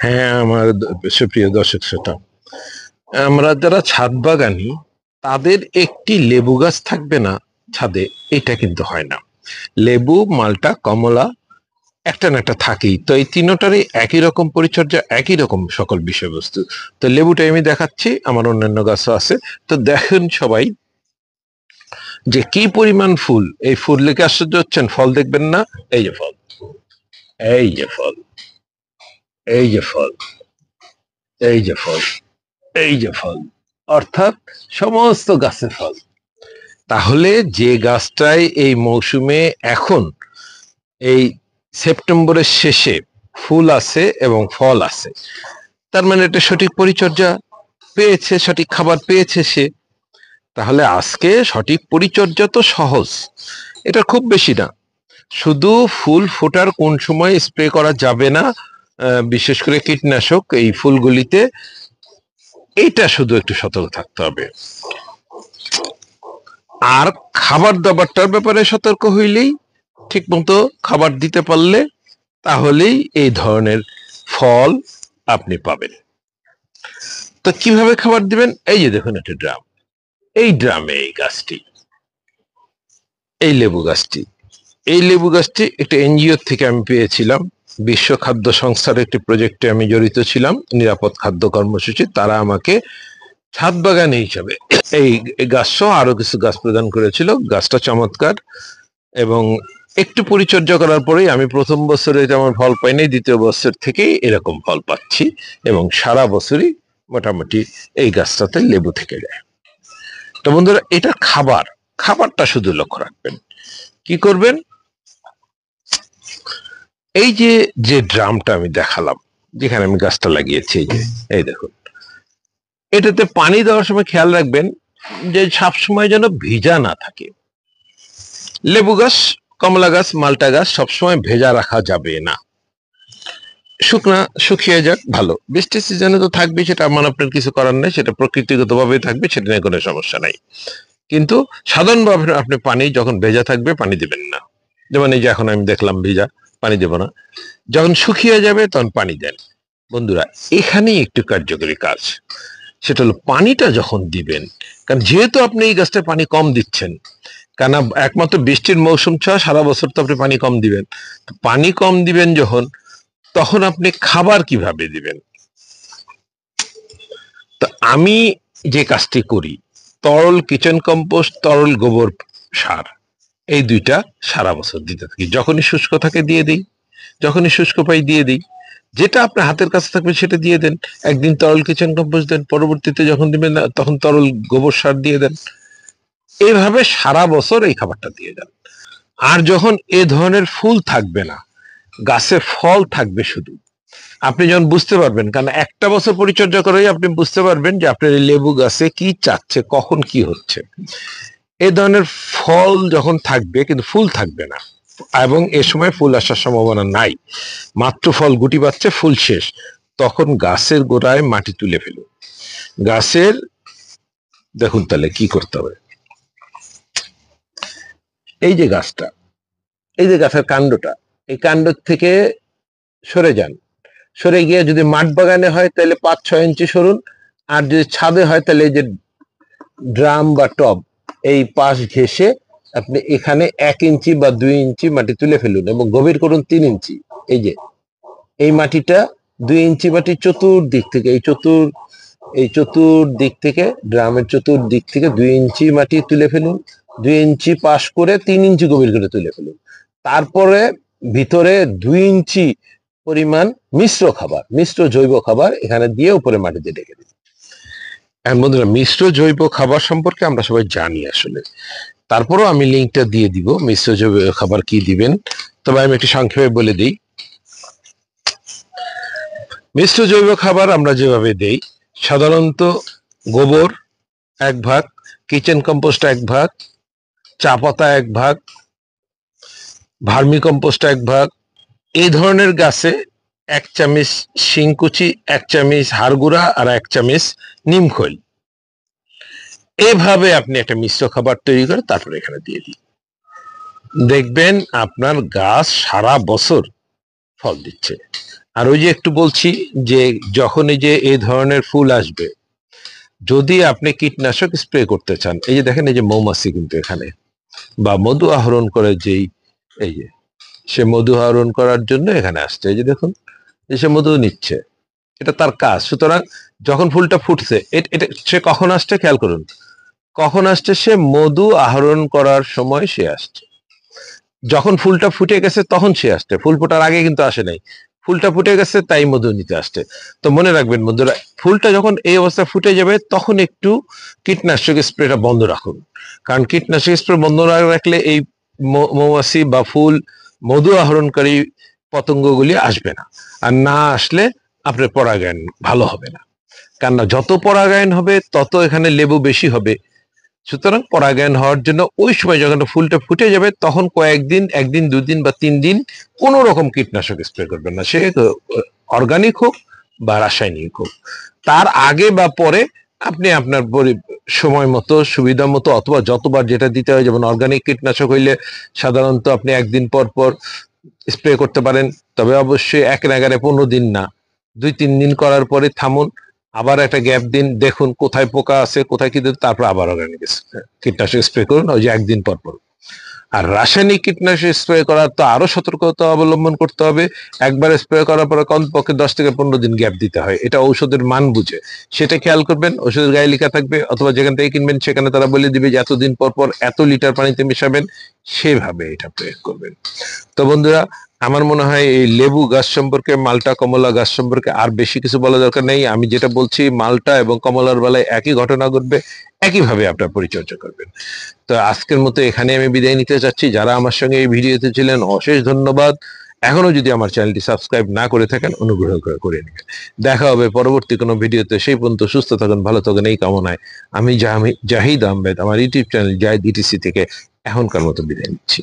হ্যাঁ, আমার সুপ্রিয় দর্শক শ্রোতা, আমরা যারা ছাদ বাগানি তাদের একটি লেবু গাছ থাকবে না ছাদে, এটা কিন্তু হয় না। লেবু, মালটা, কমলা একটা না একটা থাকেই। তো এই তিনটারই একই রকম পরিচর্যা, একই রকম সকল বিষয়বস্তু। তো লেবুটা আমি দেখাচ্ছি, আমার অন্যান্য গাছও আছে। তো দেখেন সবাই যে কি পরিমাণ ফুল। এই ফুল লেগে আশ্চর্য হচ্ছেন, ফল দেখবেন না? এই যে ফল, এই যে ফল, এই যে ফল, এই যে ফল, এই যে ফল, অর্থাৎ সমস্ত গাছে ফল। তাহলে যে গাছটায় এই মৌসুমে এখন এই সেপ্টেম্বরের শেষে ফুল আছে এবং ফল আছে, তার মানে এটা সঠিক পরিচর্যা পেয়েছে, সঠিক খাবার পেয়েছে সে। তাহলে আজকে সঠিক পরিচর্যা তো সহজ, এটা খুব বেশি না। শুধু ফুল ফোটার কোন সময় স্প্রে করা যাবে না, বিশেষ করে কীটনাশক এই ফুলগুলিতে, এইটা শুধু একটু সতর্ক থাকতে হবে। আর খাবার দাবারটার ব্যাপারে সতর্ক হইলেই, ঠিক মতো খাবার দিতে পারলে, তাহলেই এই ধরনের ফল আপনি পাবেন। তো কিভাবে খাবার দিবেন? এই যে দেখুন একটা ড্রাম, এই ড্রামে এই গাছটি, এই লেবু গাছটি, এই লেবু গাছটি একটা এনজিও থেকে আমি পেয়েছিলাম। বিশ্ব খাদ্য সংস্থার একটি প্রজেক্টে আমি জড়িত ছিলাম, নিরাপদ খাদ্য কর্মসূচি। তারা আমাকে ছাদ বাগানি হিসাবে এই গাছ সহ আরো কিছু গাছ প্রদান করেছিল। গাছটা চমৎকার, এবং একটু পরিচর্যা করার পরেই আমি প্রথম বছরে যেমন ফল পাইনি, দ্বিতীয় বছর থেকেই এরকম ফল পাচ্ছি, এবং সারা বছরই মোটামুটি এই গাছটাতে লেবু থেকে যায়। তো বন্ধুরা, এটা খাবারটা শুধু লক্ষ্য রাখবেন। কি করবেন? এই যে যে ড্রামটা আমি দেখালাম, যেখানে আমি গাছটা লাগিয়েছি, এই যে, এই দেখুন, এটাতে পানি দেওয়ার সময় খেয়াল রাখবেন যে সব সময় যেন ভিজা না থাকে। লেবু গাছ, কমলা গাছ, মালটা গাছ সবসময় ভেজা রাখা যাবে না। শুকিয়ে যাক ভালো, বৃষ্টির সিজনে তো থাকবে, সেটা আমার আপনার কিছু করার নেই, সেটা প্রকৃতিগত ভাবে থাকবে, সেটা নিয়ে কোনো সমস্যা নাই। কিন্তু সাধারণভাবে আপনি পানি যখন ভেজা থাকবে পানি দিবেন না। যেমন এই যে এখন আমি দেখলাম ভিজা, পানি দেব না। যখন শুকিয়ে যাবে তখন পানি দেন। বন্ধুরা, এখানেই একটু কার্যকরী কাজ, সেটা হলো পানিটা যখন দিবেন, কারণ যেহেতু আপনি এই গাছটা পানি কম দিচ্ছেন, কেন, একমাত্র বৃষ্টির মৌসুম ছাড়া সারা বছর তো আপনি পানি কম দিবেন। পানি কম দিবেন যখন, তখন আপনি খাবার কিভাবে দিবেন? তো আমি যে কাজটি করি, তরল কিচেন কম্পোস্ট, তরল গোবর সার, এই দুইটা সারা বছর দিতে থাকি। যখনই শুষ্ক থাকে দিয়ে দিই, যখনই শুষ্ক পাই দিয়ে দিই। যেটা আপনার হাতের কাছে থাকবে সেটা দিয়ে দেন। একদিন তরল কিচেন কম্পোস্ট দেন, পরবর্তীতে যখন দিবেন না তখন তরল গোবর সার দিয়ে দেন। এইভাবে সারা বছর এই খাবারটা দিয়ে যান। আর যখন এ ধরনের ফুল থাকবে না, গাছে ফল থাকবে শুধু, আপনি যখন বুঝতে পারবেন, কারণ একটা বছর পরিচর্যা করেই আপনি বুঝতে পারবেন যে আপনার এই লেবু গাছে কি চাচ্ছে, কখন কি হচ্ছে। এই ধরনের ফল যখন থাকবে কিন্তু ফুল থাকবে না, এবং এ সময় ফুল আসার সম্ভাবনা নাই, মাত্র ফল গুটি পাচ্ছে, ফুল শেষ, তখন গাছের গোড়ায় মাটি তুলে ফেলুন। গাছের, দেখুন তাহলে কি করতে হবে। এই যে গাছটা, এই যে গাছের কাণ্ডটা, এই কাণ্ড থেকে সরে যান। সরে গিয়ে যদি মাঠ বাগানে হয় তাহলে 5-6 ইঞ্চি সরুন, আর যদি ছাদে হয় তাহলে এই যে ড্রাম বা টব, এই পাশ ঘেঁষে আপনি এখানে 1 ইঞ্চি বা 2 ইঞ্চি মাটি তুলে ফেলুন, এবং গভীর করুন 3 ইঞ্চি। এই যে এই মাটিটা 2 ইঞ্চি মাটি চতুর্দিক থেকে, এই চতুর্দিক থেকে, ড্রামের চতুর্দিক থেকে 2 ইঞ্চি মাটি তুলে ফেলুন। 2 ইঞ্চি পাশ করে 3 ইঞ্চি গভীর করে তুলে ফেলুন। তারপরে ভিতরে 2 ইঞ্চি পরিমাণ মিশ্র খাবার, মিশ্র জৈব খাবার এখানে দিয়ে উপরে মাটিতে ঢেকে দিন। এখন বন্ধুরা, মিশ্র জৈব খাবার সম্পর্কে আমরা সবাই জানি আসলে, তারপরও আমি লিঙ্কটা দিয়ে দিব মিশ্র জৈব খাবার কি দিবেন। তবে আমি একটু সংক্ষেপে বলে দিই। মিশ্র জৈব খাবার আমরা যেভাবে দেই, সাধারণত গোবর 1 ভাগ, কিচেন কম্পোস্ট 1 ভাগ, চা পাতা 1 ভাগ, ভার্মি কম্পোস্ট 1 ভাগ, এই ধরনের গাছে 1 চামচ শিংকুচি, 1 চামচ হাড়গুঁড়া, আর 1 চামচ নিমখৈল, এভাবে আপনি একটা মিশ্র খাবার তৈরি করে তারপরে এখানে দিয়ে দিন। দেখবেন আপনার গাছ সারা বছর ফল দিচ্ছে। আর ওই যে একটু বলছি যে যখন এই ধরনের ফুল আসবে, যদি আপনি কীটনাশক স্প্রে করতে চান, এই যে দেখেন এই যে মৌমাছি কিন্তু এখানে, বা মধু আহরণ করে যেই, এই যে সে মধু আহরণ করার জন্য এখানে আসছে, এই যে দেখুন সে মধু নিচ্ছে, এটা তার কাজ। সুতরাং যখন ফুলটা ফুটছে, এটা সে কখন আসছে খেয়াল করুন, কখন আসছে, সে মধু আহরণ করার সময় সে আসছে। যখন ফুলটা ফুটে গেছে তখন সে আসছে, ফুল ফোটার আগে কিন্তু আসে নাই। ফুলটা ফুটে গেছে তাই মধু নিতে আসছে। তো মনে রাখবেন বন্ধুরা, ফুলটা যখন এই অবস্থায় ফুটে যাবে তখন একটু কীটনাশক স্প্রেটা বন্ধ রাখুন। কারণ কীটনাশক স্প্রে বন্ধ না রাখলে এই মৌমাছি বা ফুল মধু আহরণকারী পতঙ্গগুলি আসবে না। আর না আসলে আপনার পরাগায়ন ভালো হবে না। কেননা যত পরাগায়ন হবে তত এখানে লেবু বেশি হবে। সুতরাং পরাগায়ন হওয়ার জন্য ওই সময় যখন ফুলটা ফুটে যাবে তখন কয়েকদিন, একদিন, 2 দিন বা 3 দিন কোন রকম কীটনাশক স্প্রে করবেন না, সে অর্গানিক হোক বা রাসায়নিক হোক। তার আগে বা পরে আপনি আপনার সময় মতো, সুবিধা মতো, অথবা যতবার যেটা দিতে হয়, যেমন অর্গানিক কীটনাশক হইলে সাধারণত আপনি 1 দিন পর পর স্প্রে করতে পারেন, তবে অবশ্যই এক নাগারে 15 দিন না, 2-3 দিন করার পরে থামুন, আবার একটা গ্যাপ দিন, দেখুন কোথায় পোকা আছে, কোথায় কি, তারপর আবার অর্গানিক কীটনাশক স্প্রে করুন ওই যে 1 দিন পর পর। আর রাসায়নিক কীটনাশক স্প্রে করার তো আরো সতর্কতা অবলম্বন করতে হবে। একবার স্প্রে করার পরে কমপক্ষে 10 থেকে 15 দিন গ্যাপ দিতে হয়, এটা ঔষধের মান বুঝে, সেটা খেয়াল করবেন। ওষুধের গায়ে লেখা থাকবে, অথবা যেখান থেকে কিনবেন সেখানে তারা বলে দিবে যে এতদিন পর পর এত লিটার পানিতে মেশাবেন, সেভাবে এটা প্রয়োগ করবেন। তো বন্ধুরা, আমার মনে হয় এই লেবু গাছ সম্পর্কে, মালটা কমলা গাছ সম্পর্কে আর বেশি কিছু বলা দরকার নেই। আমি যেটা বলছি, মালটা এবং কমলার বেলায় একই ঘটনা ঘটবে, একইভাবে আপনার পরিচর্যা করবেন। তো আজকের মতো এখানে আমি বিদায় নিতে চাচ্ছি। যারা আমার সঙ্গে এই ভিডিওতে ছিলেন অশেষ ধন্যবাদ। এখনো যদি আমার চ্যানেলটি সাবস্ক্রাইব না করে থাকেন, অনুগ্রহ করে নেবেন। দেখা হবে পরবর্তী কোনো ভিডিওতে। সেই পর্যন্ত সুস্থ থাকুন, ভালো থাকুন, এই কামনায় আমি জাহিদ আহমেদ আমার ইউটিউব চ্যানেল জাহিদ ইটিসি থেকে এখনকার মতো বিদায় নিচ্ছি।